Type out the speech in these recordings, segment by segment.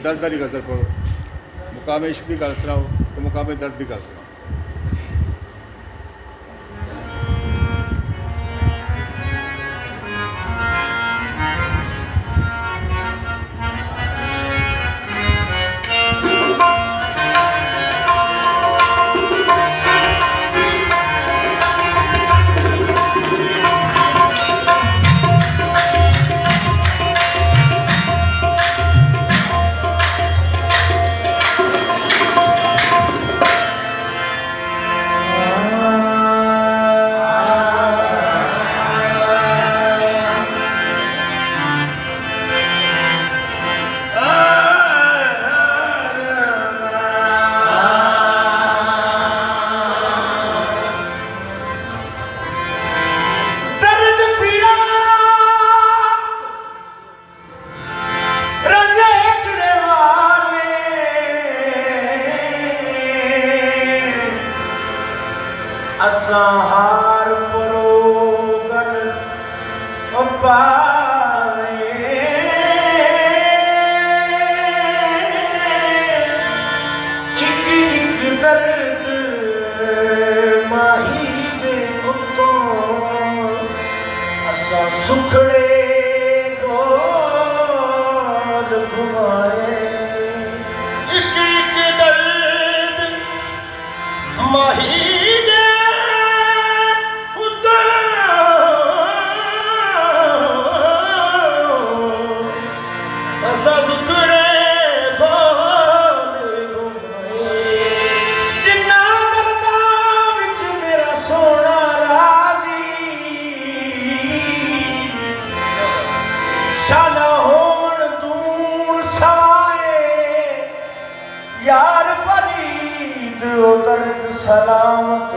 दर्द वाली गज़ल पढ़ो, मुकामे इश्क की गल सुनाओ तो मुकामे दर्द की गल सुनाओ। हार परोगन पाए एक एक दर्द माही दे उतो असा सुखड़े गोल घुमाए एक एक दर्द माही यार फरीद ओ दर्द सलामत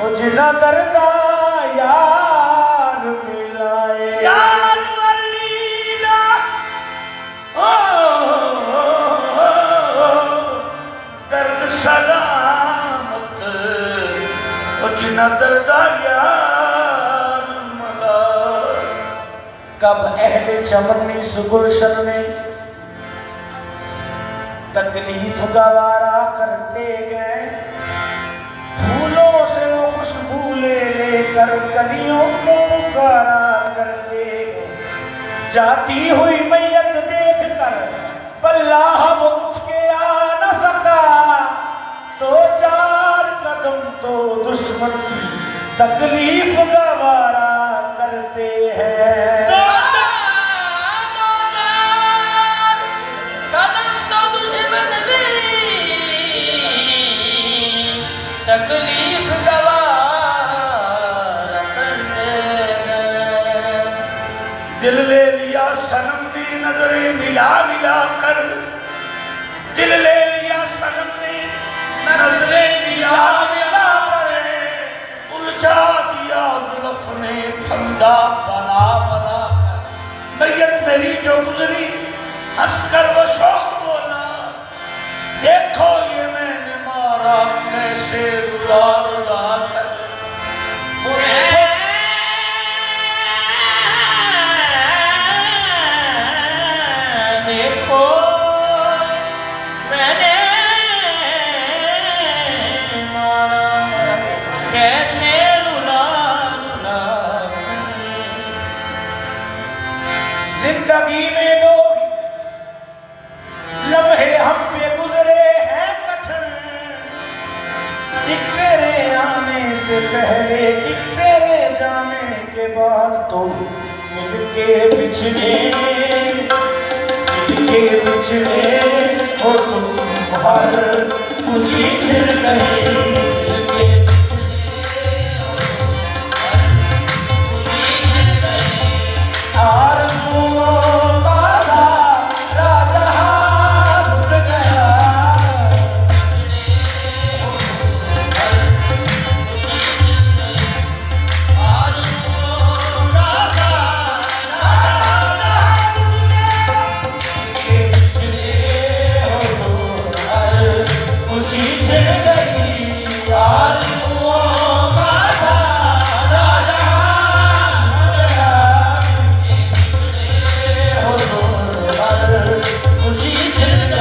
ओ जिना दर्दा यार मिलाए यार फरीद ओ दर्द सलामत ओ जिना दर्दा यार मिलाए। कब अहले चमन इस गुलशन में तकलीफ गवारा करते गए, फूलों से वो खुशबू ले लेकर कलियों को पुकारा करते गए। जाती हुई मैयत देख कर बल्लाह वो उठ के आ न सका, तो चार कदम तो दुश्मन की तकलीफ गवारा करते हैं। तकलीफ गवार करते गए। दिल ले लिया सनम ने नजरें मिला मिला कर, दिल ले लिया सनम ने नजरें मिला मिला कर, उलझा दिया जुल्फ ने फंदा बना बना कर। मैयत मेरी जो गुजरी हंसकर वो शौक बोला, देखो ये मैंने मारा कैसे रुला रुला कर। देखो मैंने मारा कैसे रुला रुला कर। जिंदगी में दो लम्हे हम पे गुजरे हैं कठिन, एक तेरे आने से पहले एक तेरे जाने के बाद, तो मिलके बिछड़े हो तुम हर खुशी छिड़ गई। खुशी छिड़ गई।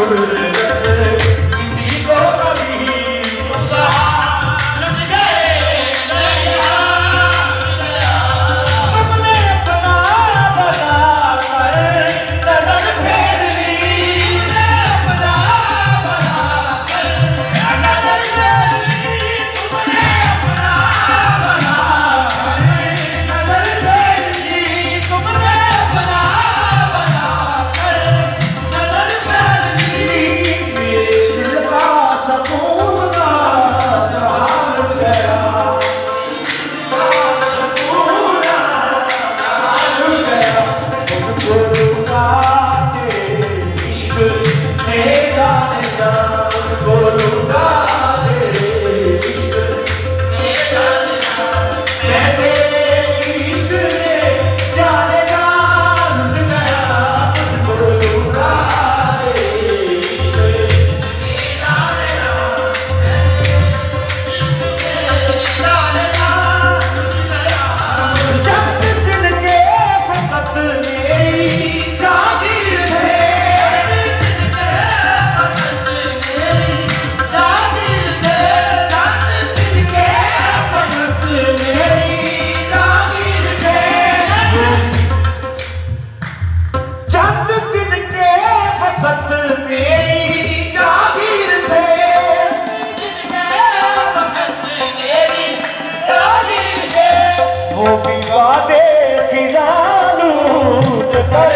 किसी को कभी लुट गए तुमने अपना बना कर नजर फेर ली, अपना बना कर नजर फेर ली, तुमने अपना बना कर नजर फेर ली, तुमने अपना बना कर नजर फेर ली। मेरे दिल का सकून जहाँ लुट गया, सकून जहाँ लुट गया, मुझको लुटा के इश्क ने जाने जा, मुझको लुटा के इश्क ने जाने मैं तेरे इश्क ने जाने जा लुट गया, मुझको लुटा के इश्क ने जाने चंद दिन के फकत मेरी जागीर थे, चंद दिन के फकत मेरी जागीर थे, चंद दिन के फकत मेरी जागीर थे, वो भी वादे खिजालू कर